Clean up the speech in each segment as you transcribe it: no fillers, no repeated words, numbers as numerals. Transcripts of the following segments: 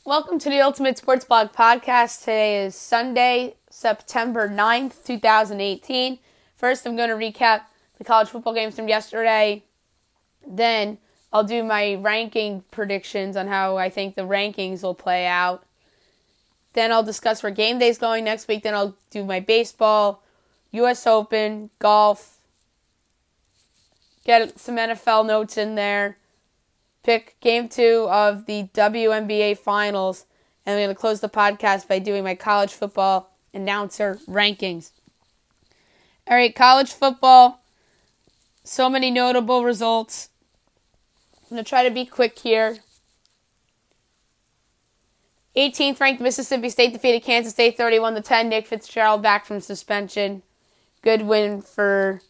Welcome to the Ultimate Sports Blog Podcast. Today is Sunday, September 9th, 2018. First, I'm going to recap the college football games from yesterday. Then, I'll do my ranking predictions on how I think the rankings will play out. Then, I'll discuss where game day is going next week. Then, I'll do my baseball, U.S. Open, golf, get some NFL notes in there. Pick Game 2 of the WNBA Finals, and I'm going to close the podcast by doing my college football announcer rankings. All right, college football, so many notable results. I'm going to try to be quick here. 18th ranked Mississippi State defeated Kansas State 31-10. Nick Fitzgerald back from suspension. Good win for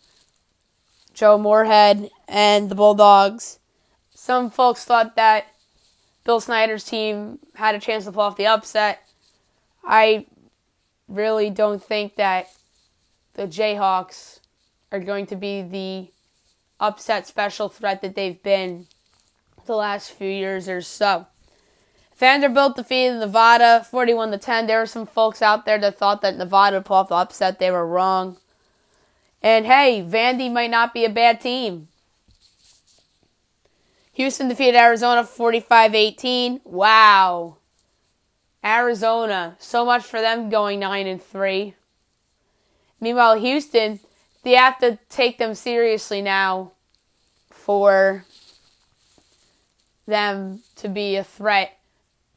Joe Moorhead and the Bulldogs. Some folks thought that Bill Snyder's team had a chance to pull off the upset. I really don't think that the Jayhawks are going to be the upset special threat that they've been the last few years or so. Vanderbilt defeated Nevada 41-10. There were some folks out there that thought that Nevada would pull off the upset. They were wrong. And hey, Vandy might not be a bad team. Houston defeated Arizona 45-18. Wow. Arizona. So much for them going 9-3. Meanwhile, Houston, they have to take them seriously now for them to be a threat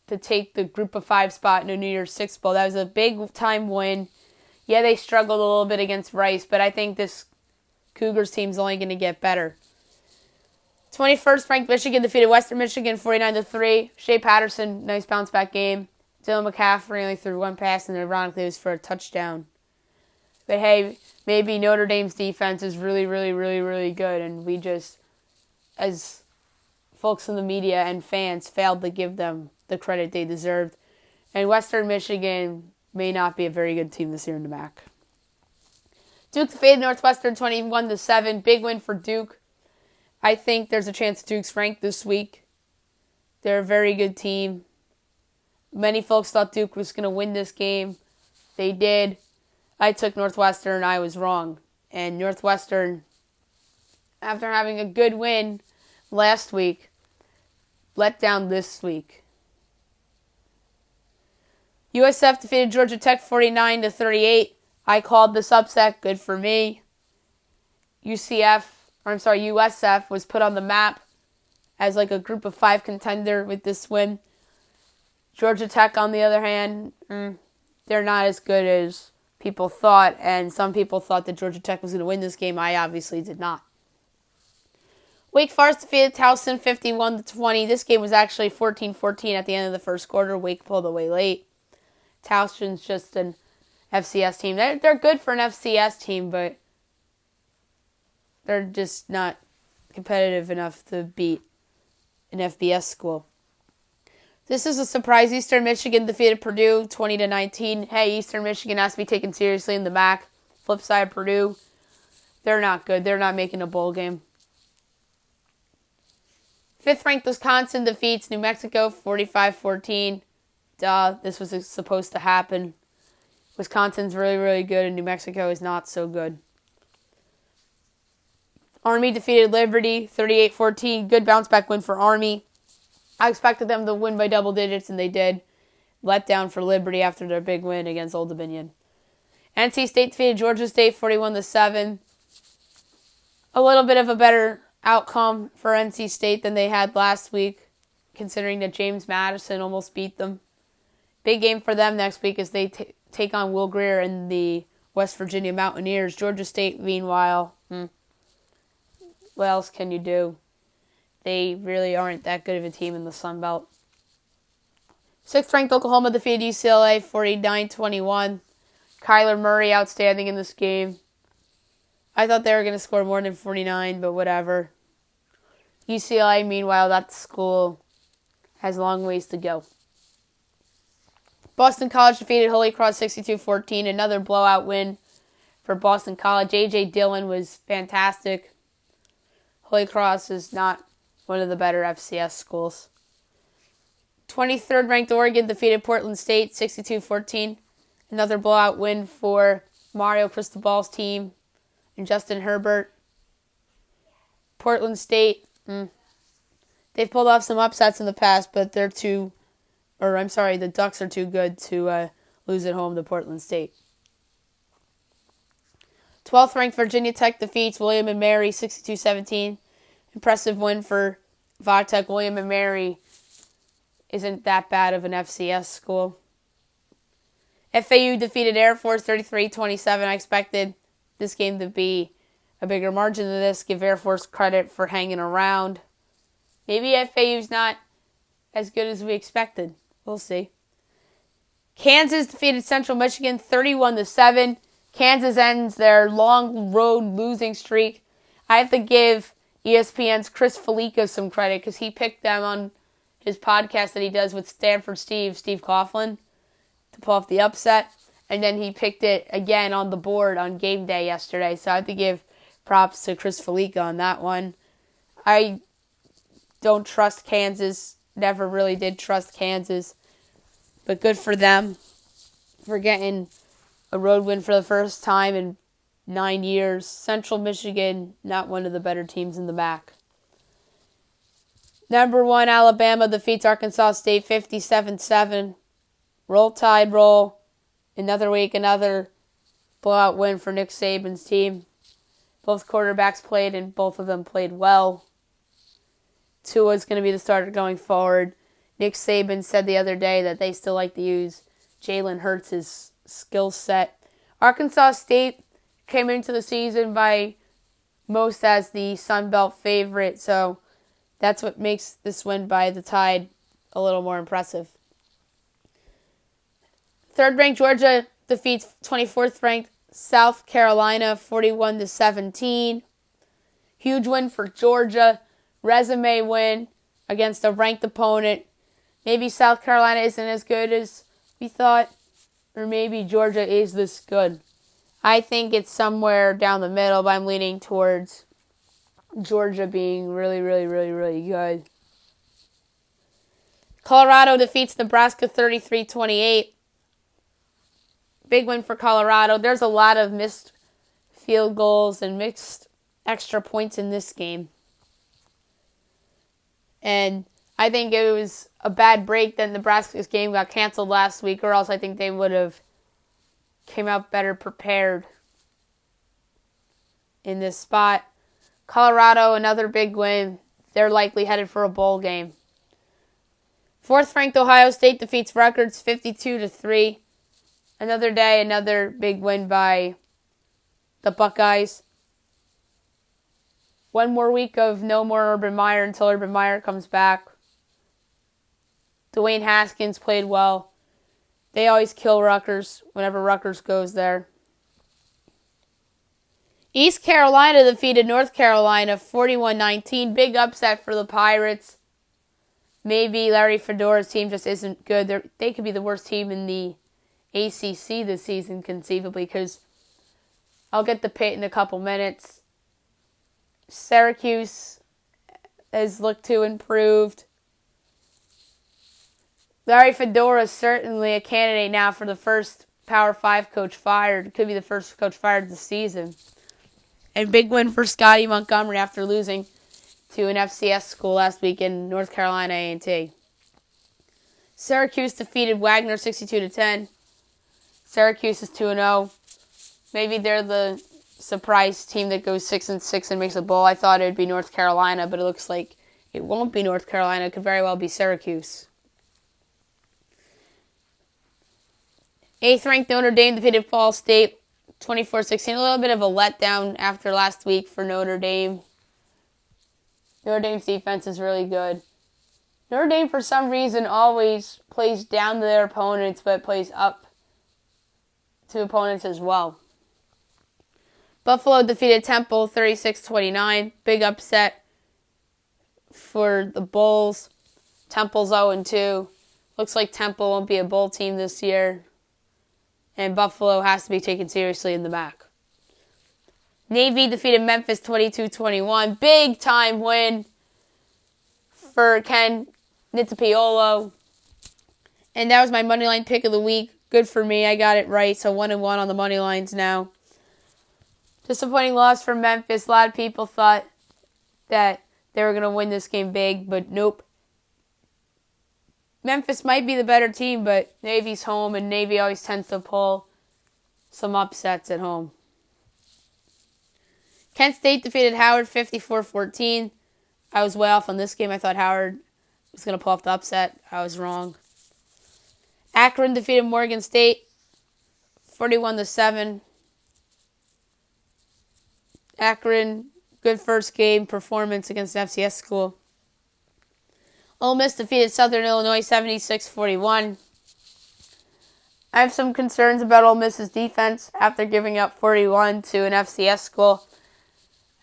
to take the Group of 5 spot in the New Year's Six Bowl. That was a big-time win. Yeah, they struggled a little bit against Rice, but I think this Cougars team's only going to get better. 21st ranked Michigan defeated Western Michigan 49-3. Shea Patterson, nice bounce back game. Dylan McCaffrey only threw one pass, and ironically it was for a touchdown. But hey, maybe Notre Dame's defense is really good, and we just, as folks in the media and fans, failed to give them the credit they deserved. And Western Michigan may not be a very good team this year in the MAC. Duke defeated Northwestern 21-7. Big win for Duke. I think there's a chance Duke's ranked this week. They're a very good team. Many folks thought Duke was going to win this game. They did. I took Northwestern. I was wrong. And Northwestern, after having a good win last week, let down this week. USF defeated Georgia Tech 49-38. I called this upset. Good for me. USF was put on the map as like a Group of 5 contender with this win. Georgia Tech, on the other hand, they're not as good as people thought, and some people thought that Georgia Tech was going to win this game. I obviously did not. Wake Forest defeated Towson 51-20. This game was actually 14-14 at the end of the first quarter. Wake pulled away late. Towson's just an FCS team. They're good for an FCS team, but they're just not competitive enough to beat an FBS school. This is a surprise. Eastern Michigan defeated Purdue 20-19. Hey, Eastern Michigan has to be taken seriously in the MAC. Flip side, Purdue, they're not good. They're not making a bowl game. 5th-ranked Wisconsin defeats New Mexico 45-14. This was supposed to happen. Wisconsin's really good, and New Mexico is not so good. Army defeated Liberty 38-14. Good bounce-back win for Army. I expected them to win by double digits, and they did. Let down for Liberty after their big win against Old Dominion. NC State defeated Georgia State 41-7. A little bit of a better outcome for NC State than they had last week, considering that James Madison almost beat them. Big game for them next week as they take on Will Grier and the West Virginia Mountaineers. Georgia State, meanwhile, what else can you do? They really aren't that good of a team in the Sun Belt. 6th-ranked Oklahoma defeated UCLA 49-21. Kyler Murray outstanding in this game. I thought they were going to score more than 49, but whatever. UCLA, meanwhile, that school has a long ways to go. Boston College defeated Holy Cross 62-14. Another blowout win for Boston College. A.J. Dillon was fantastic. Holy Cross is not one of the better FCS schools. 23rd ranked Oregon defeated Portland State 62-14. Another blowout win for Mario Cristobal's team and Justin Herbert. Portland State, they've pulled off some upsets in the past, but the Ducks are too good to lose at home to Portland State. 12th ranked Virginia Tech defeats William & Mary 62-17. Impressive win for Vodtech. William & Mary isn't that bad of an FCS school. FAU defeated Air Force 33-27. I expected this game to be a bigger margin than this. Give Air Force credit for hanging around. Maybe FAU's not as good as we expected. We'll see. Kansas defeated Central Michigan 31-7. Kansas ends their long road losing streak. I have to give ESPN's Chris Felica some credit because he picked them on his podcast that he does with Stanford Steve Coughlin, to pull off the upset. And then he picked it again on the board on game day yesterday. So I have to give props to Chris Felica on that one. I don't trust Kansas. Never really did trust Kansas. But good for them for getting a road win for the first time in 9 years. Central Michigan, not one of the better teams in the MAC. Number 1, Alabama defeats Arkansas State 57-7. Roll Tide, roll. Another week, another blowout win for Nick Saban's team. Both quarterbacks played, and both of them played well. Tua's going to be the starter going forward. Nick Saban said the other day that they still like to use Jalen Hurts' skill set. Arkansas State came into the season by most as the Sun Belt favorite, so that's what makes this win by the Tide a little more impressive. 3rd-ranked Georgia defeats 24th-ranked South Carolina 41-17. Huge win for Georgia. Resume win against a ranked opponent. Maybe South Carolina isn't as good as we thought, or maybe Georgia is this good. I think it's somewhere down the middle, but I'm leaning towards Georgia being really, really, really, really good. Colorado defeats Nebraska 33-28. Big win for Colorado. There's a lot of missed field goals and mixed extra points in this game. And I think it was a bad break that Nebraska's game got canceled last week, or else I think they would have came out better prepared in this spot. Colorado, another big win. They're likely headed for a bowl game. 4th-ranked Ohio State defeats Rutgers 52-3. Another day, another big win by the Buckeyes. One more week of no more Urban Meyer until Urban Meyer comes back. Dwayne Haskins played well. They always kill Rutgers whenever Rutgers goes there. East Carolina defeated North Carolina 41-19. Big upset for the Pirates. Maybe Larry Fedora's team just isn't good. They could be the worst team in the ACC this season, conceivably, because I'll get the pit in a couple minutes. Syracuse has looked to improved. Larry Fedora is certainly a candidate now for the first Power 5 coach fired. Could be the first coach fired this season. And big win for Scotty Montgomery after losing to an FCS school last week in North Carolina A&T. Syracuse defeated Wagner 62-10. Syracuse is 2-0. Maybe they're the surprise team that goes 6-6 and makes a bowl. I thought it would be North Carolina, but it looks like it won't be North Carolina. It could very well be Syracuse. 8th-ranked Notre Dame defeated Fall State 24-16. A little bit of a letdown after last week for Notre Dame. Notre Dame's defense is really good. Notre Dame, for some reason, always plays down to their opponents, but plays up to opponents as well. Buffalo defeated Temple 36-29. Big upset for the Bulls. Temple's 0-2. Looks like Temple won't be a bowl team this year. And Buffalo has to be taken seriously in the MAC. Navy defeated Memphis 22-21. Big time win for Ken Nitipiolo. And that was my Moneyline pick of the week. Good for me. I got it right. So 1-1 on the money lines now. Disappointing loss for Memphis. A lot of people thought that they were going to win this game big, but nope. Memphis might be the better team, but Navy's home, and Navy always tends to pull some upsets at home. Kent State defeated Howard 54-14. I was way off on this game. I thought Howard was going to pull off the upset. I was wrong. Akron defeated Morgan State 41-7. Akron, good first game performance against an FCS school. Ole Miss defeated Southern Illinois 76-41. I have some concerns about Ole Miss's defense after giving up 41 to an FCS school.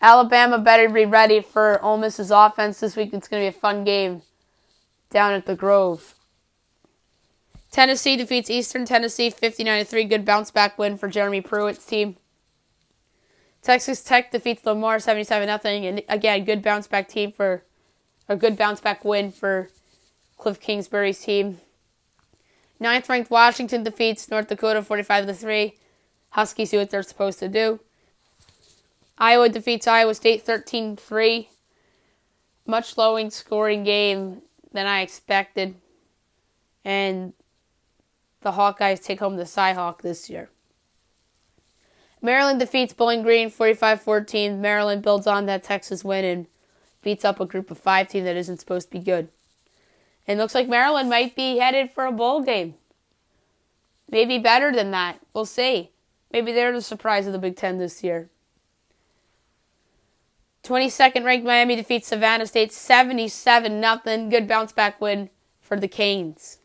Alabama better be ready for Ole Miss's offense this week. It's going to be a fun game down at the Grove. Tennessee defeats Eastern Tennessee 59-3. Good bounce-back win for Jeremy Pruitt's team. Texas Tech defeats Lamar 77-0. And again, good bounce-back win for Cliff Kingsbury's team. 9th-ranked Washington defeats North Dakota 45-3. Huskies do what they're supposed to do. Iowa defeats Iowa State 13-3. Much lower scoring game than I expected. And the Hawkeyes take home the Cyhawk this year. Maryland defeats Bowling Green 45-14. Maryland builds on that Texas win and beats up a group of 5 team that isn't supposed to be good. And looks like Maryland might be headed for a bowl game. Maybe better than that. We'll see. Maybe they're the surprise of the Big Ten this year. 22nd ranked Miami defeats Savannah State 77-0. Good bounce-back win for the Canes.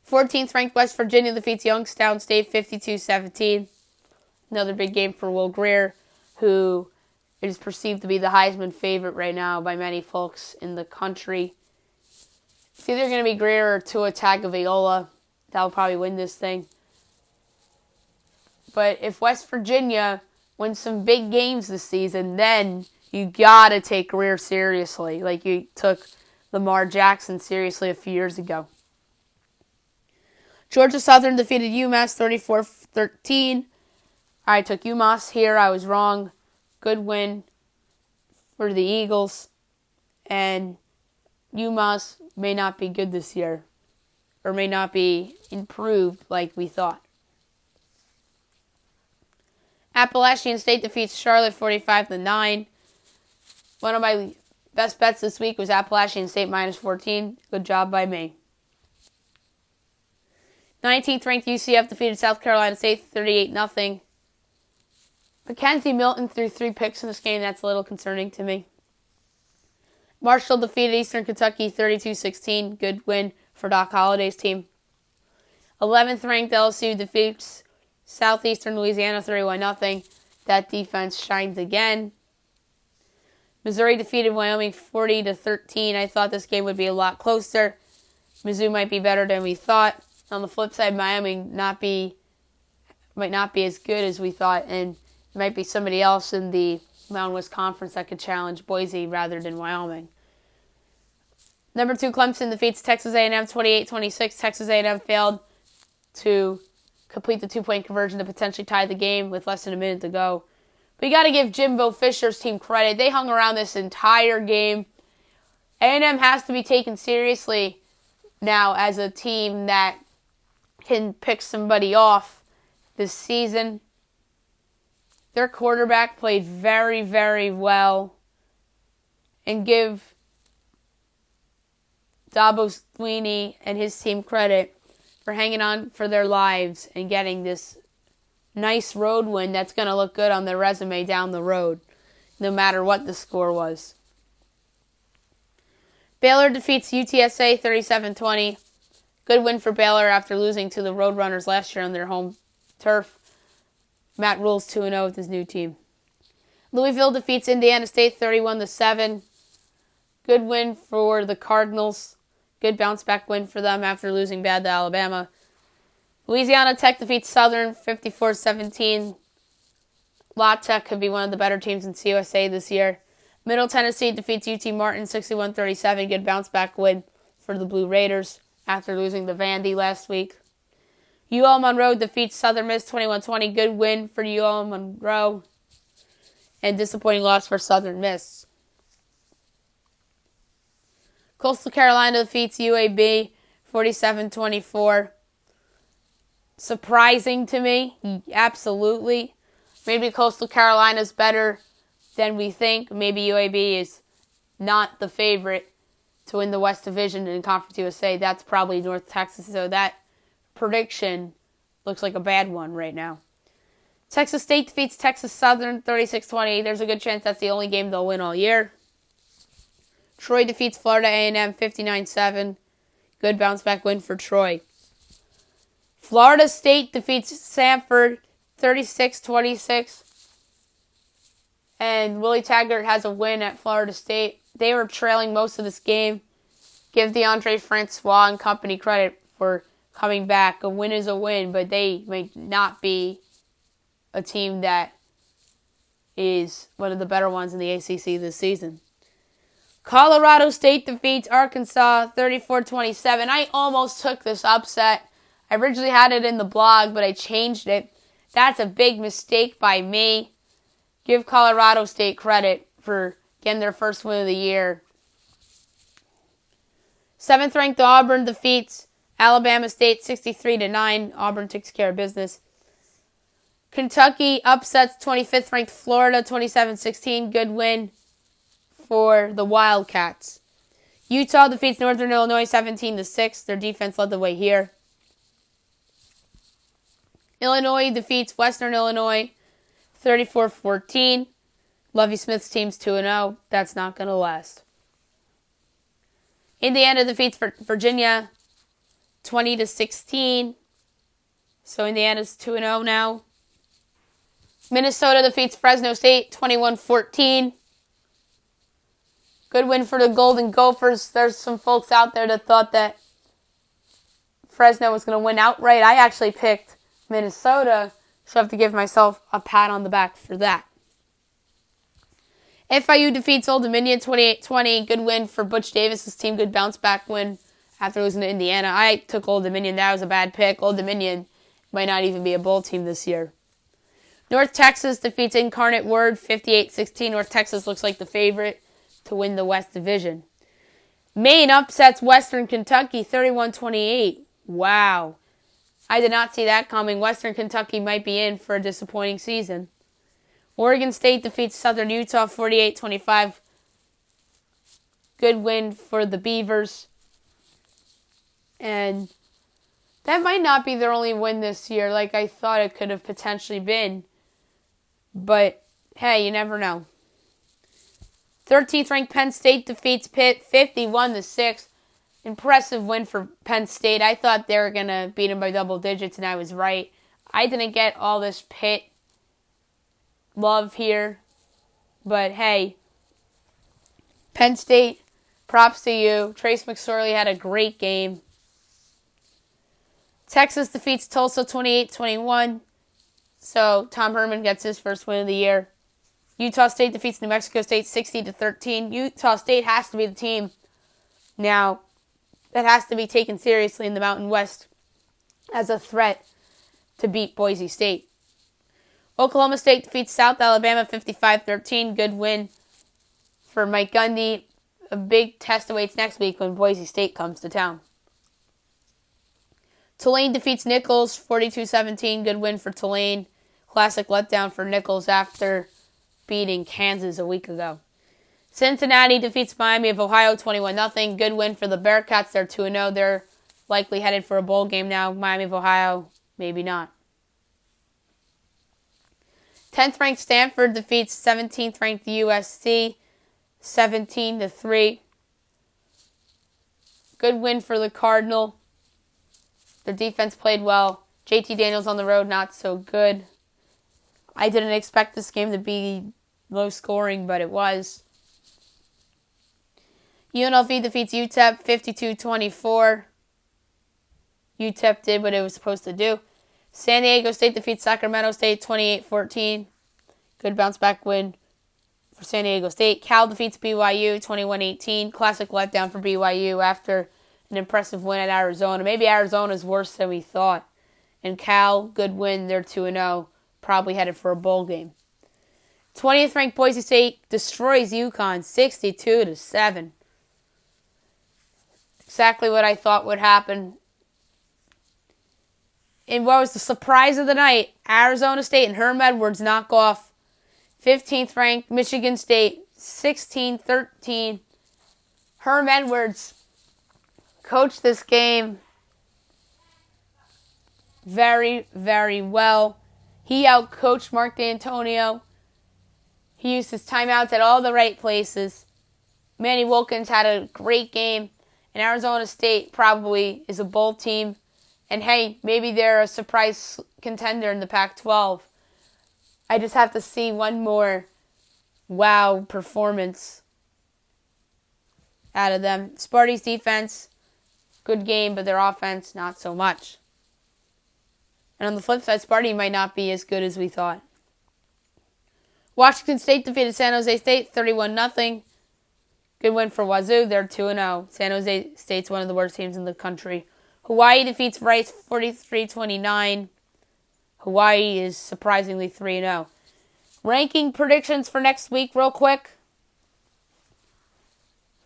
14th ranked West Virginia defeats Youngstown State 52-17. Another big game for Will Grier, who is perceived to be the Heisman favorite right now by many folks in the country. It's either going to be Grier or Tua Tagovailoa. That'll probably win this thing. But if West Virginia wins some big games this season, then you got to take Grier seriously, like you took Lamar Jackson seriously a few years ago. Georgia Southern defeated UMass 34-13. I took UMass here. I was wrong. Good win for the Eagles. And UMass may not be good this year, or may not be improved like we thought. Appalachian State defeats Charlotte 45-9. One of my best bets this week was Appalachian State minus 14. Good job by me. 19th ranked UCF defeated South Carolina State 38-0. Mackenzie Milton threw 3 picks in this game. That's a little concerning to me. Marshall defeated Eastern Kentucky 32-16. Good win for Doc Holliday's team. 11th ranked LSU defeats Southeastern Louisiana 31-0. That defense shines again. Missouri defeated Wyoming 40-13. I thought this game would be a lot closer. Mizzou might be better than we thought. On the flip side, Miami might not be as good as we thought, and there might be somebody else in the Mountain West Conference that could challenge Boise rather than Wyoming. Number 2, Clemson defeats Texas A&M 28-26. Texas A&M failed to complete the 2-point conversion to potentially tie the game with less than a minute to go. But you got to give Jimbo Fisher's team credit. They hung around this entire game. A&M has to be taken seriously now as a team that can pick somebody off this season. Their quarterback played very, very well. And give Dabo Swinney and his team credit for hanging on for their lives and getting this nice road win that's going to look good on their resume down the road, no matter what the score was. Baylor defeats UTSA 37-20. Good win for Baylor after losing to the Roadrunners last year on their home turf. Matt Rule's 2-0 with his new team. Louisville defeats Indiana State 31-7. Good win for the Cardinals. Good bounce-back win for them after losing bad to Alabama. Louisiana Tech defeats Southern 54-17. La Tech could be one of the better teams in CUSA this year. Middle Tennessee defeats UT Martin 61-37. Good bounce-back win for the Blue Raiders after losing to Vandy last week. UL Monroe defeats Southern Miss 21-20. Good win for UL Monroe. And disappointing loss for Southern Miss. Coastal Carolina defeats UAB 47-24. Surprising to me. Absolutely. Maybe Coastal Carolina's better than we think. Maybe UAB is not the favorite to win the West Division in Conference USA. That's probably North Texas. So that prediction looks like a bad one right now. Texas State defeats Texas Southern 36-20. There's a good chance that's the only game they'll win all year. Troy defeats Florida A&M 59-7. Good bounce back win for Troy. Florida State defeats Samford 36-26. And Willie Taggart has a win at Florida State. They were trailing most of this game. Give DeAndre Francois and company credit for coming back. A win is a win, but they may not be a team that is one of the better ones in the ACC this season. Colorado State defeats Arkansas 34-27. I almost took this upset. I originally had it in the blog, but I changed it. That's a big mistake by me. Give Colorado State credit for getting their first win of the year. 7th-ranked Auburn defeats Alabama State 63-9. Auburn takes care of business. Kentucky upsets 25th-ranked Florida 27-16. Good win for the Wildcats. Utah defeats Northern Illinois 17-6. Their defense led the way here. Illinois defeats Western Illinois 34-14. Lovie Smith's team's 2-0. That's not going to last. Indiana defeats Virginia 20-16. So Indiana's 2-0 now. Minnesota defeats Fresno State 21-14. Good win for the Golden Gophers. There's some folks out there that thought that Fresno was going to win outright. I actually picked Minnesota, so I have to give myself a pat on the back for that. FIU defeats Old Dominion 28-20. Good win for Butch Davis's team. Good bounce back win after losing to Indiana. I took Old Dominion. That was a bad pick. Old Dominion might not even be a bowl team this year. North Texas defeats Incarnate Word 58-16. North Texas looks like the favorite to win the West Division. Maine upsets Western Kentucky 31-28. Wow. I did not see that coming. Western Kentucky might be in for a disappointing season. Oregon State defeats Southern Utah 48-25. Good win for the Beavers. And that might not be their only win this year like I thought it could have potentially been. But, hey, you never know. 13th ranked Penn State defeats Pitt 51-6. Impressive win for Penn State. I thought they were going to beat them by double digits, and I was right. I didn't get all this Pitt love here. But, hey, Penn State, props to you. Trace McSorley had a great game. Texas defeats Tulsa 28-21. So Tom Herman gets his first win of the year. Utah State defeats New Mexico State 60-13. Utah State has to be the team now that has to be taken seriously in the Mountain West as a threat to beat Boise State. Oklahoma State defeats South Alabama 55-13. Good win for Mike Gundy. A big test awaits next week when Boise State comes to town. Tulane defeats Nichols 42-17. Good win for Tulane. Classic letdown for Nichols after beating Kansas a week ago. Cincinnati defeats Miami of Ohio 21-0. Good win for the Bearcats. They're 2-0. They're likely headed for a bowl game now. Miami of Ohio, maybe not. 10th ranked Stanford defeats 17th ranked USC 17-3. Good win for the Cardinal. Their defense played well. JT Daniels on the road, not so good. I didn't expect this game to be low scoring, but it was. UNLV defeats UTEP 52-24. UTEP did what it was supposed to do. San Diego State defeats Sacramento State 28-14. Good bounce back win for San Diego State. Cal defeats BYU 21-18. Classic letdown for BYU after an impressive win at Arizona. Maybe Arizona's worse than we thought. And Cal, good win. They're 2-0. Probably headed for a bowl game. 20th ranked Boise State destroys UConn 62-7. Exactly what I thought would happen. And what was the surprise of the night? Arizona State and Herm Edwards knock off 15th ranked Michigan State 16-13. Herm Edwards coached this game very, very well. He outcoached Mark D'Antonio. He used his timeouts at all the right places. Manny Wilkins had a great game. And Arizona State probably is a bowl team. And hey, maybe they're a surprise contender in the Pac-12. I just have to see one more wow performance out of them. Sparty's defense, good game, but their offense, not so much. And on the flip side, Sparty might not be as good as we thought. Washington State defeated San Jose State 31-0. Good win for Wazoo. They're 2-0. San Jose State's one of the worst teams in the country. Hawaii defeats Rice 43-29. Hawaii is surprisingly 3-0. Ranking predictions for next week real quick.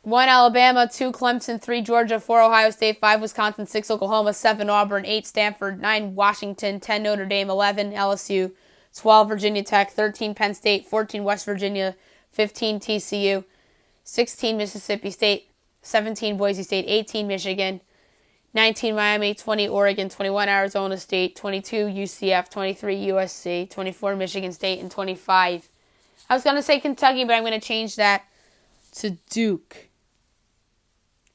1 Alabama, 2 Clemson, 3 Georgia, 4 Ohio State, 5 Wisconsin, 6 Oklahoma, 7 Auburn, 8 Stanford, 9 Washington, 10 Notre Dame, 11 LSU, 12 Virginia Tech, 13 Penn State, 14 West Virginia, 15 TCU, 16 Mississippi State, 17 Boise State, 18 Michigan, 19 Miami, 20 Oregon, 21 Arizona State, 22 UCF, 23 USC, 24 Michigan State, and 25. I was going to say Kentucky, but I'm going to change that to Duke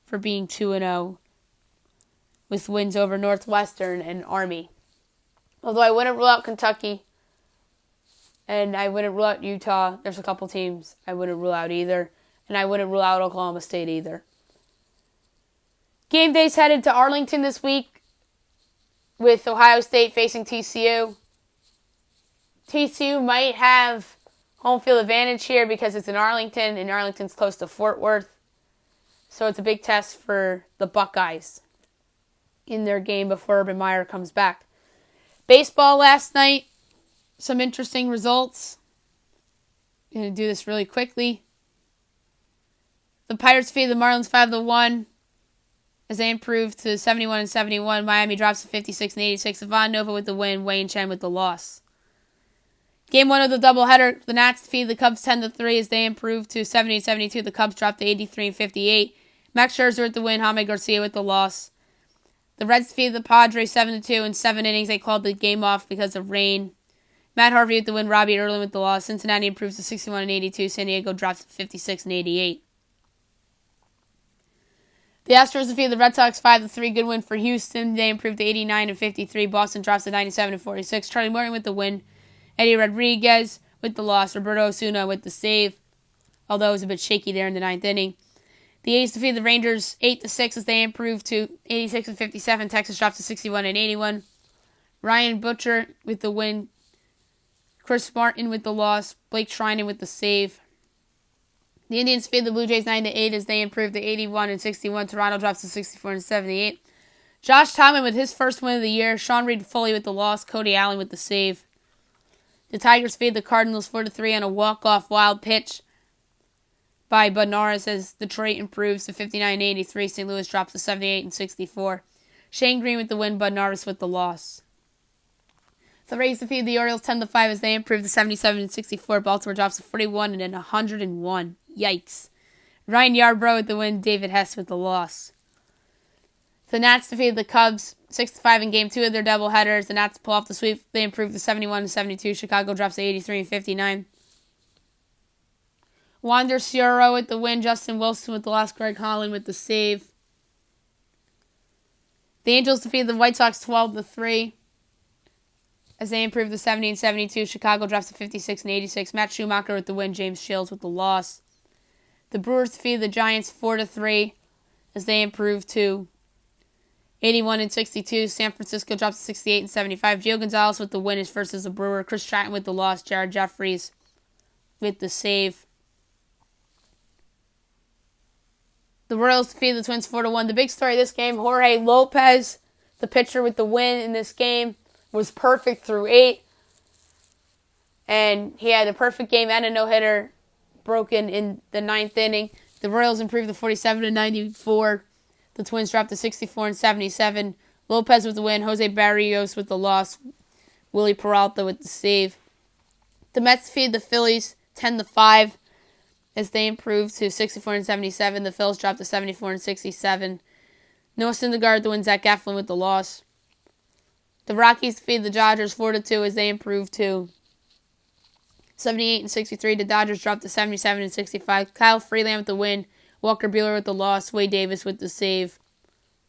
for being 2-0 with wins over Northwestern and Army. Although I wouldn't rule out Kentucky and I wouldn't rule out Utah. There's a couple teams I wouldn't rule out either. And I wouldn't rule out Oklahoma State either. Game day's headed to Arlington this week with Ohio State facing TCU. TCU might have home field advantage here because it's in Arlington, and Arlington's close to Fort Worth. So it's a big test for the Buckeyes in their game before Urban Meyer comes back. Baseball last night, some interesting results. I'm going to do this really quickly. The Pirates defeated the Marlins 5-1 as they improved to 71-71. Miami drops to 56-86. Ivan Nova with the win. Wayne Chen with the loss. Game 1 of the doubleheader, the Nats defeated the Cubs 10-3 as they improved to 70-72. The Cubs dropped to 83-58. Max Scherzer with the win. Jaime Garcia with the loss. The Reds defeated the Padres 7-2 in 7 innings. They called the game off because of rain. Matt Harvey with the win. Robbie Erlin with the loss. Cincinnati improves to 61-82. San Diego drops to 56-88. The Astros defeated the Red Sox 5-3. Good win for Houston. They improved to 89-53. Boston drops to 97-46. Charlie Morton with the win. Eddie Rodriguez with the loss. Roberto Osuna with the save, although it was a bit shaky there in the 9th inning. The A's defeated the Rangers 8-6 as they improved to 86-57. Texas drops to 61-81. Ryan Butcher with the win. Chris Martin with the loss. Blake Trinan with the save. The Indians defeated the Blue Jays 9-8 as they improved to 81-61. Toronto drops to 64-78. Josh Tomlin with his first win of the year. Sean Reed Foley with the loss. Cody Allen with the save. The Tigers defeated the Cardinals 4-3 on a walk-off wild pitch by Bud Norris as Detroit improves to 59-83. St. Louis drops to 78-64. Shane Green with the win. Bud Norris with the loss. The Rays defeated the Orioles 10-5 as they improved to 77-64. Baltimore drops to 41 and 101. Yikes. Ryan Yarbrough with the win. David Hess with the loss. The Nats defeated the Cubs 6-5 in Game 2 of their doubleheaders. The Nats pull off the sweep. They improved to 71-72. Chicago drops to 83-59. Wander Cioro with the win. Justin Wilson with the loss. Greg Holland with the save. The Angels defeated the White Sox 12-3 as they improved to 70-72. Chicago drops to 56-86. Matt Schumacher with the win. James Shields with the loss. The Brewers defeated the Giants 4-3 as they improved to 81-62. San Francisco drops to 68-75. Gio Gonzalez with the win, his first as a Brewer. Chris Stratton with the loss. Jared Jeffries with the save. The Royals defeated the Twins 4-1. The big story of this game, Jorge Lopez, the pitcher with the win in this game, was perfect through 8. And he had a perfect game and a no-hitter broken in the 9th inning. The Royals improved to 47-94. The Twins dropped to 64-77. Lopez with the win. Jose Barrios with the loss. Willie Peralta with the save. The Mets defeated the Phillies 10-5 as they improved to 64-77. The Phils dropped to 74-67. Noah Syndergaard to win. Zach Eflin with the loss. The Rockies defeated the Dodgers 4-2 as they improved to 78-63. The Dodgers dropped to 77-65. Kyle Freeland with the win. Walker Buehler with the loss. Wade Davis with the save.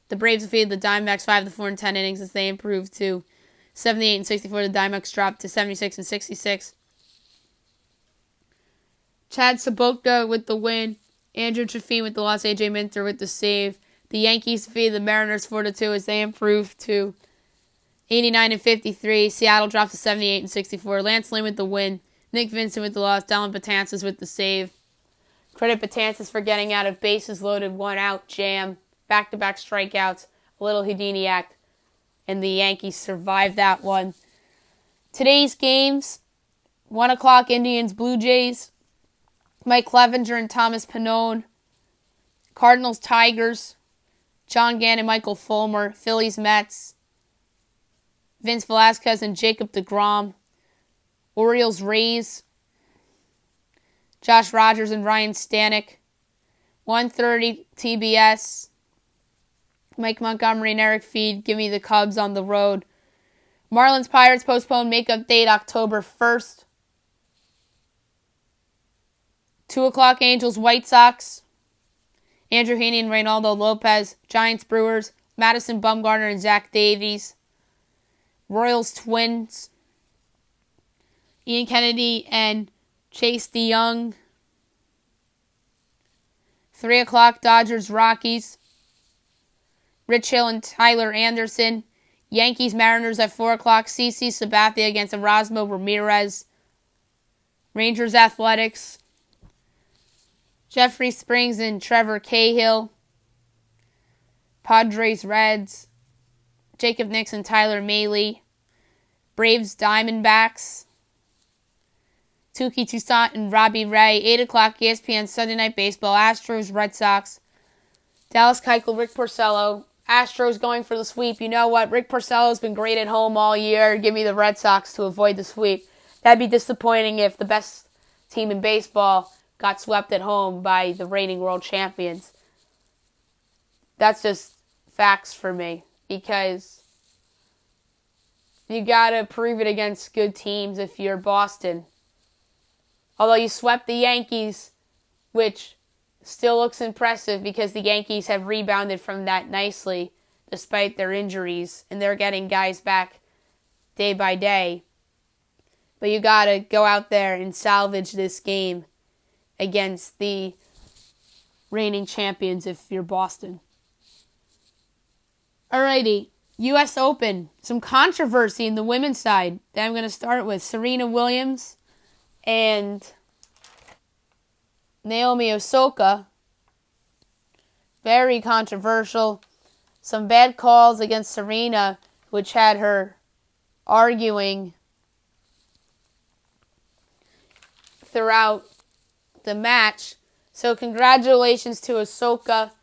The Braves defeated the Diamondbacks 5-4 in 10 innings as they improved to 78-64. The Diamondbacks dropped to 76-66. Chad Sobotka with the win. Andrew Chafin with the loss. AJ Minter with the save. The Yankees defeated the Mariners 4-2 as they improved to 89-53. Seattle dropped to 78-64. Lance Lynn with the win. Nick Vincent with the loss. Dellin Betances with the save. Credit Betances for getting out of bases loaded, 1-out jam, back-to-back strikeouts, a little Houdini act, and the Yankees survived that one. Today's games, 1 o'clock Indians, Blue Jays, Mike Clevenger and Thomas Pannone, Cardinals, Tigers, John Gannon, Michael Fulmer, Phillies, Mets, Vince Velasquez and Jacob deGrom, Orioles, Rays, Josh Rogers and Ryan Stanek, 1:30 TBS, Mike Montgomery and Eric Feed, give me the Cubs on the road. Marlins, Pirates postponed makeup date October 1st. 2 o'clock Angels, White Sox, Andrew Heaney and Reynaldo Lopez, Giants, Brewers, Madison Bumgarner and Zach Davies, Royals, Twins, Ian Kennedy and Chase DeYoung. 3 o'clock Dodgers, Rockies, Rich Hill and Tyler Anderson. Yankees, Mariners at 4 o'clock. CC Sabathia against Erasmo Ramirez. Rangers, Athletics, Jeffrey Springs and Trevor Cahill. Padres, Reds, Jacob Nix and Tyler Mahle. Braves, Diamondbacks, Touki Toussaint and Robbie Ray. 8 o'clock ESPN Sunday Night Baseball. Astros, Red Sox, Dallas Keuchel, Rick Porcello. Astros going for the sweep. You know what? Rick Porcello's been great at home all year. Give me the Red Sox to avoid the sweep. That'd be disappointing if the best team in baseball got swept at home by the reigning world champions. That's just facts for me, because you gotta prove it against good teams if you're Boston. Although you swept the Yankees, which still looks impressive because the Yankees have rebounded from that nicely despite their injuries, and they're getting guys back day by day. But you gotta go out there and salvage this game against the reigning champions if you're Boston. Alrighty, U.S. Open. Some controversy in the women's side that I'm going to start with. Serena Williams and Naomi Osaka. Very controversial. Some bad calls against Serena, which had her arguing throughout the match. So congratulations to Osaka,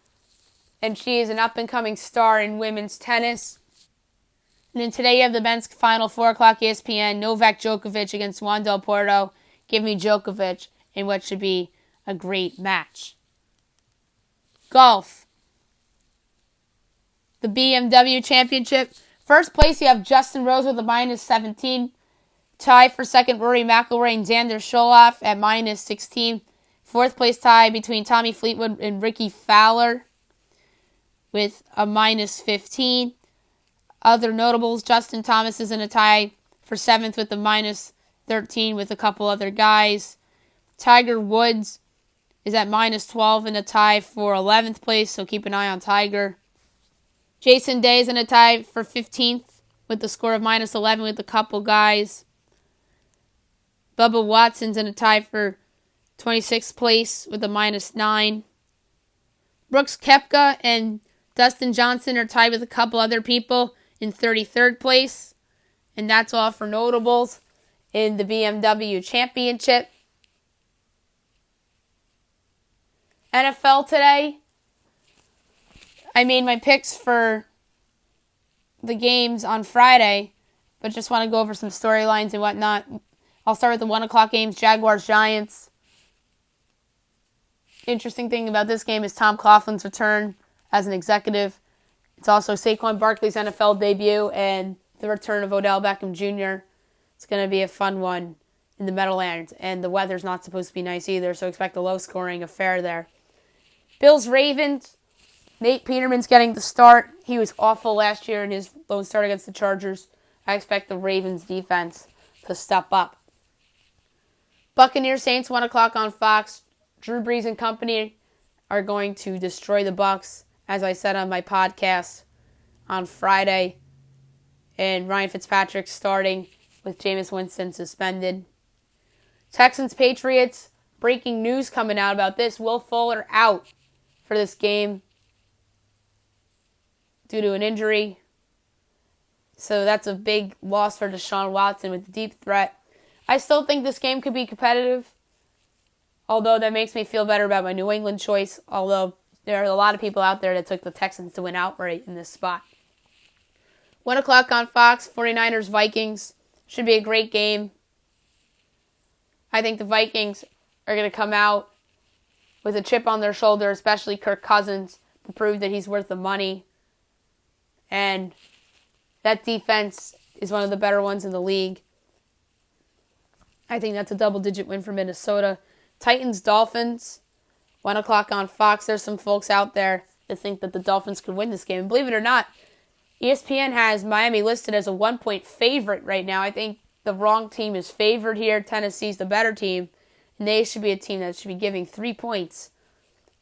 and she is an up-and-coming star in women's tennis. And then today you have the men's final, 4 o'clock ESPN, Novak Djokovic against Juan Del Porto. Give me Djokovic in what should be a great match. Golf. The BMW Championship. First place you have Justin Rose with a -17. Tie for second Rory McIlroy and Xander Schauffele at -16. Fourth place tie between Tommy Fleetwood and Ricky Fowler with a -15. Other notables, Justin Thomas is in a tie for 7th with a -13 with a couple other guys. Tiger Woods is at -12 in a tie for 11th place, so keep an eye on Tiger. Jason Day is in a tie for 15th with a score of -11 with a couple guys. Bubba Watson's in a tie for 26th place with a -9. Brooks Koepka and Dustin Johnson are tied with a couple other people in 33rd place. And that's all for notables in the BMW Championship. NFL today. I made my picks for the games on Friday, but just want to go over some storylines and whatnot. I'll start with the 1 o'clock games, Jaguars-Giants. Interesting thing about this game is Tom Coughlin's return as an executive. It's also Saquon Barkley's NFL debut and the return of Odell Beckham Jr. It's going to be a fun one in the Meadowlands, and the weather's not supposed to be nice either, so expect a low-scoring affair there. Bills-Ravens. Nate Peterman's getting the start. He was awful last year in his lone start against the Chargers. I expect the Ravens defense to step up. Buccaneers Saints, 1 o'clock on Fox. Drew Brees and company are going to destroy the Bucs, as I said on my podcast on Friday. And Ryan Fitzpatrick starting with Jameis Winston suspended. Texans Patriots, breaking news coming out about this. Will Fuller out for this game due to an injury. So that's a big loss for Deshaun Watson with the deep threat. I still think this game could be competitive, although that makes me feel better about my New England choice, although there are a lot of people out there that took the Texans to win outright in this spot. 1 o'clock on Fox, 49ers Vikings. Should be a great game. I think the Vikings are going to come out with a chip on their shoulder, especially Kirk Cousins, to prove that he's worth the money. And that defense is one of the better ones in the league. I think that's a double-digit win for Minnesota. Titans-Dolphins, 1 o'clock on Fox. There's some folks out there that think that the Dolphins could win this game. And believe it or not, ESPN has Miami listed as a 1-point favorite right now. I think the wrong team is favored here. Tennessee's the better team. And they should be a team that should be giving 3 points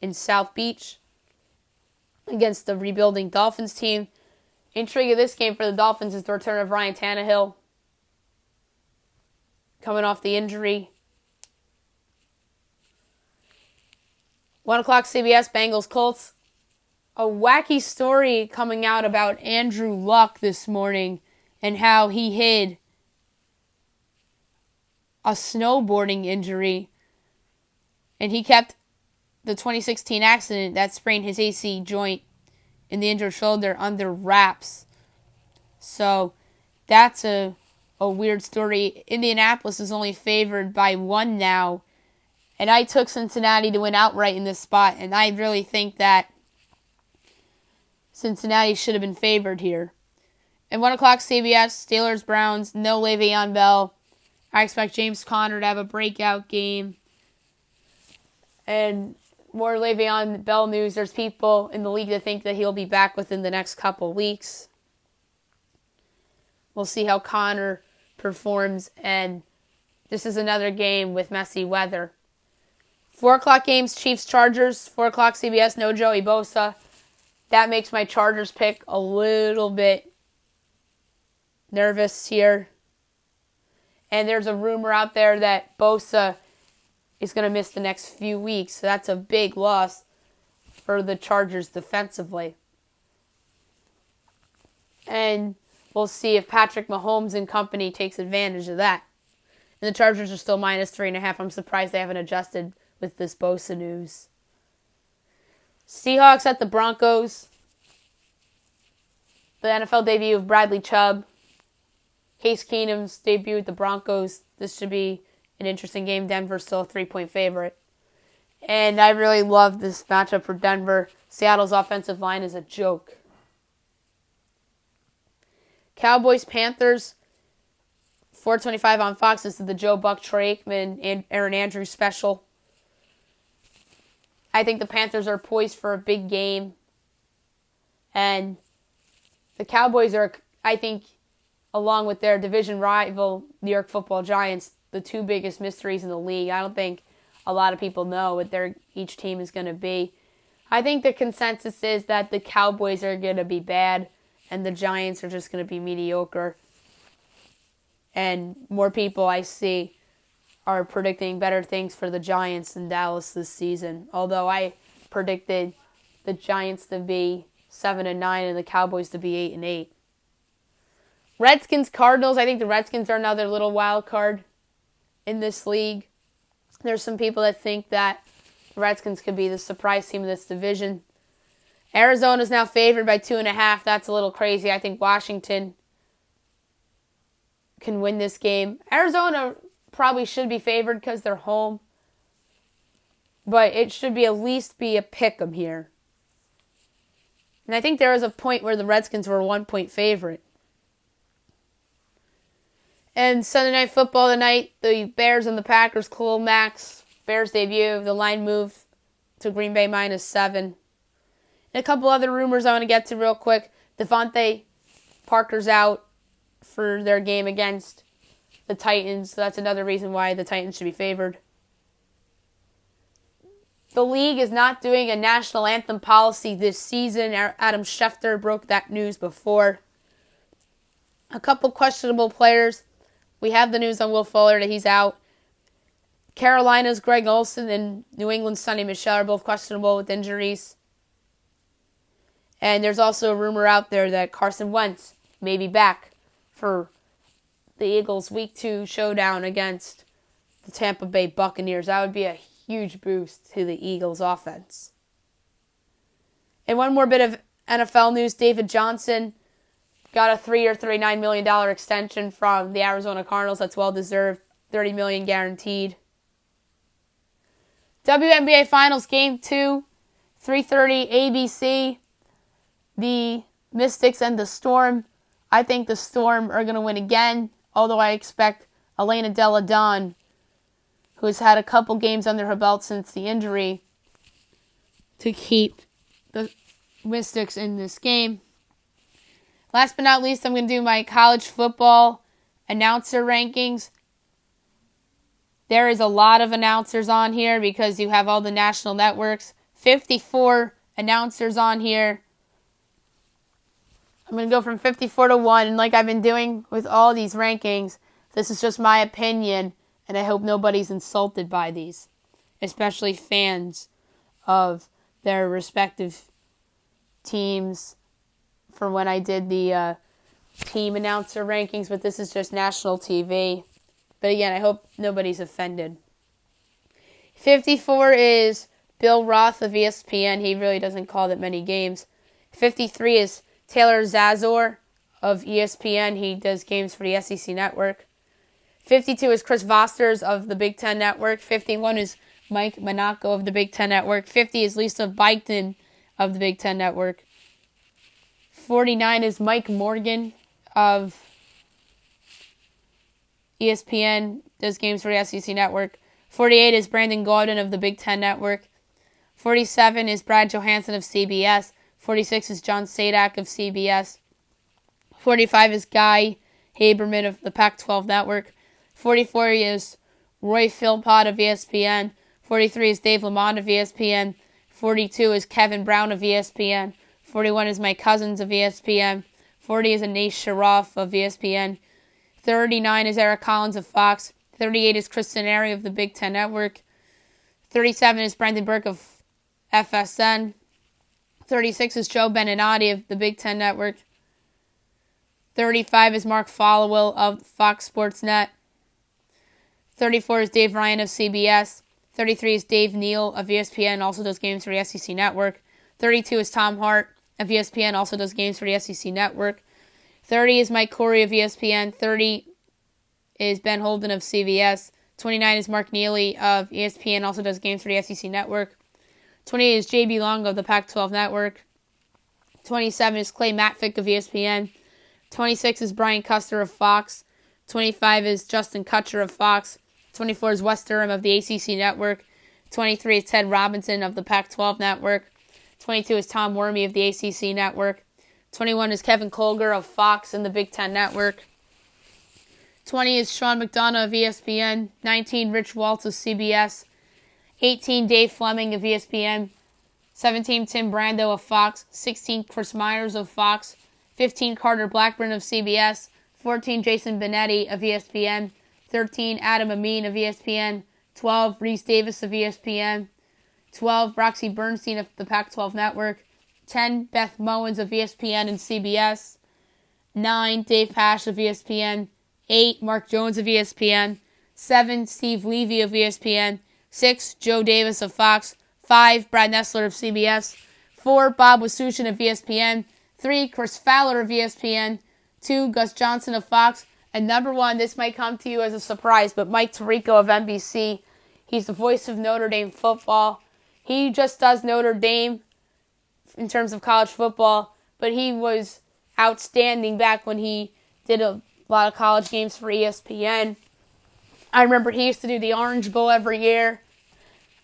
in South Beach against the rebuilding Dolphins team. Intrigue of this game for the Dolphins is the return of Ryan Tannehill, coming off the injury. 1 o'clock CBS, Bengals Colts. A wacky story coming out about Andrew Luck this morning and how he hid a snowboarding injury. And he kept the 2016 accident that sprained his AC joint in the injured shoulder under wraps. So that's a weird story. Indianapolis is only favored by 1 now. And I took Cincinnati to win outright in this spot. And I really think that Cincinnati should have been favored here. And 1 o'clock CBS, Steelers-Browns, no Le'Veon Bell. I expect James Conner to have a breakout game. And more Le'Veon Bell news. There's people in the league that think that he'll be back within the next couple weeks. We'll see how Conner performs. And this is another game with messy weather. 4 o'clock games, Chiefs-Chargers. 4 o'clock CBS, no Joey Bosa. That makes my Chargers pick a little bit nervous here. And there's a rumor out there that Bosa is going to miss the next few weeks. So that's a big loss for the Chargers defensively. And we'll see if Patrick Mahomes and company takes advantage of that. And the Chargers are still minus 3.5. I'm surprised they haven't adjusted with this Bosa news. Seahawks at the Broncos. The NFL debut of Bradley Chubb. Case Keenum's debut at the Broncos. This should be an interesting game. Denver's still a 3-point favorite. And I really love this matchup for Denver. Seattle's offensive line is a joke. Cowboys-Panthers. 4:25 on Fox. This is the Joe Buck, Troy Aikman, and Aaron Andrews special. I think the Panthers are poised for a big game. And the Cowboys are, I think, along with their division rival, New York Football Giants, the 2 biggest mysteries in the league. I don't think a lot of people know what each team is going to be. I think the consensus is that the Cowboys are going to be bad and the Giants are just going to be mediocre. And more people I see are predicting better things for the Giants than Dallas this season. Although I predicted the Giants to be 7-9 and the Cowboys to be 8-8. Redskins, Cardinals. I think the Redskins are another little wild card in this league. There's some people that think that the Redskins could be the surprise team of this division. Arizona's now favored by 2.5. That's a little crazy. I think Washington can win this game. Arizona probably should be favored because they're home. But it should be at least be a pick-em here. And I think there was a point where the Redskins were a 1-point favorite. And Sunday Night Football tonight, the Bears and the Packers, Khalil Mack's Bears debut. The line moved to Green Bay -7. And a couple other rumors I want to get to real quick. Devontae Parker's out for their game against the Titans. So that's another reason why the Titans should be favored. The league is not doing a national anthem policy this season. Adam Schefter broke that news before. A couple questionable players. We have the news on Will Fuller that he's out. Carolina's Greg Olsen and New England's Sonny Michel are both questionable with injuries. And there's also a rumor out there that Carson Wentz may be back for the Eagles' Week 2 showdown against the Tampa Bay Buccaneers. That would be a huge boost to the Eagles' offense. And one more bit of NFL news. David Johnson got a 3-year, $39 million extension from the Arizona Cardinals. That's well-deserved. $30 million guaranteed. WNBA Finals Game 2, 3:30 ABC. The Mystics and the Storm. I think the Storm are going to win again, although I expect Elena Delle Donne, who has had a couple games under her belt since the injury, to keep the Mystics in this game. Last but not least, I'm going to do my college football announcer rankings. There is a lot of announcers on here because you have all the national networks. 54 announcers on here. I'm going to go from 54 to 1, and like I've been doing with all these rankings, this is just my opinion, and I hope nobody's insulted by these, especially fans of their respective teams for when I did the team announcer rankings, but this is just national TV. But again, I hope nobody's offended. 54 is Bill Roth of ESPN. He really doesn't call that many games. 53 is Taylor Zazor of ESPN. He does games for the SEC Network. 52 is Chris Vosters of the Big Ten Network. 51 is Mike Monaco of the Big Ten Network. 50 is Lisa Beichten of the Big Ten Network. 49 is Mike Morgan of ESPN, does games for the SEC Network. 48 is Brandon Gaudin of the Big Ten Network. 47 is Brad Johansson of CBS. 46 is John Sadak of CBS. 45 is Guy Haberman of the Pac-12 Network. 44 is Roy Philpott of ESPN. 43 is Dave Lamont of ESPN. 42 is Kevin Brown of ESPN. 41 is Mike Cousins of ESPN. 40 is Anash Sharoff of ESPN. 39 is Eric Collins of Fox. 38 is Chris Scenari of the Big Ten Network. 37 is Brendan Burke of FSN. 36 is Joe Beninati of the Big Ten Network. 35 is Mark Followell of Fox Sports Net. 34 is Dave Ryan of CBS. 33 is Dave Neal of ESPN, also does games for the SEC Network. 32 is Tom Hart of ESPN, also does games for the SEC Network. 30 is Mike Corey of ESPN. 30 is Ben Holden of CBS. 29 is Mark Neely of ESPN, also does games for the SEC Network. 28 is JB Long of the Pac-12 Network. 27 is Clay Matvick of ESPN. 26 is Brian Custer of Fox. 25 is Justin Kutcher of Fox. 24 is Wes Durham of the ACC Network. 23 is Ted Robinson of the Pac-12 Network. 22 is Tom Wormy of the ACC Network. 21 is Kevin Colger of Fox and the Big Ten Network. 20 is Sean McDonough of ESPN. 19, Rich Waltz of CBS. 18, Dave Fleming of ESPN. 17, Tim Brando of Fox. 16, Chris Myers of Fox. 15, Carter Blackburn of CBS. 14, Jason Benetti of ESPN. 13, Adam Amin of ESPN. 12, Reese Davis of ESPN. 12, Roxy Bernstein of the Pac-12 Network. 10, Beth Mowins of ESPN and CBS. 9, Dave Pasch of ESPN. 8, Mark Jones of ESPN. 7, Steve Levy of ESPN. 6, Joe Davis of Fox. 5, Brad Nessler of CBS. 4, Bob Wissushin of ESPN. 3, Chris Fowler of ESPN. 2, Gus Johnson of Fox. And number 1, this might come to you as a surprise, but Mike Tirico of NBC. He's the voice of Notre Dame football. He just does Notre Dame in terms of college football, but he was outstanding back when he did a lot of college games for ESPN. I remember he used to do the Orange Bowl every year.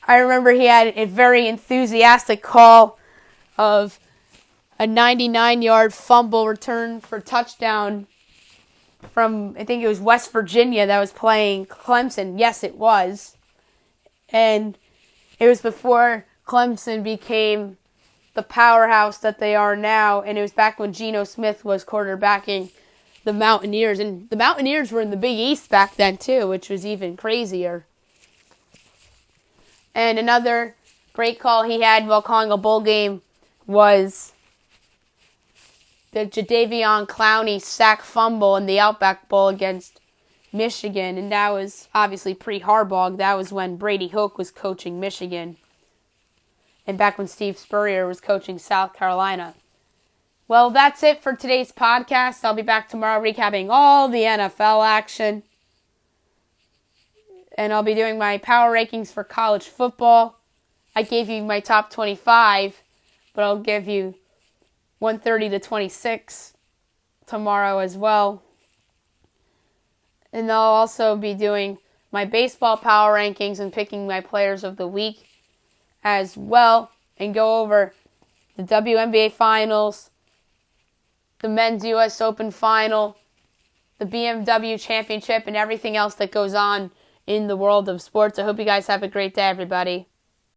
I remember he had a very enthusiastic call of a 99-yard fumble return for touchdown from, I think it was West Virginia that was playing Clemson. Yes, it was. And it was before Clemson became the powerhouse that they are now, and it was back when Geno Smith was quarterbacking the Mountaineers. And the Mountaineers were in the Big East back then, too, which was even crazier. And another great call he had while calling a bowl game was the Jadeveon Clowney sack fumble in the Outback Bowl against Michigan. And that was obviously pre-Harbaugh. That was when Brady Hoke was coaching Michigan. And back when Steve Spurrier was coaching South Carolina. Well, that's it for today's podcast. I'll be back tomorrow recapping all the NFL action. And I'll be doing my power rankings for college football. I gave you my top 25, but I'll give you 130 to 26 tomorrow as well. And I'll also be doing my baseball power rankings and picking my players of the week as well, and go over the WNBA finals, the men's U.S. Open final, the BMW championship, and everything else that goes on in the world of sports. I hope you guys have a great day, everybody.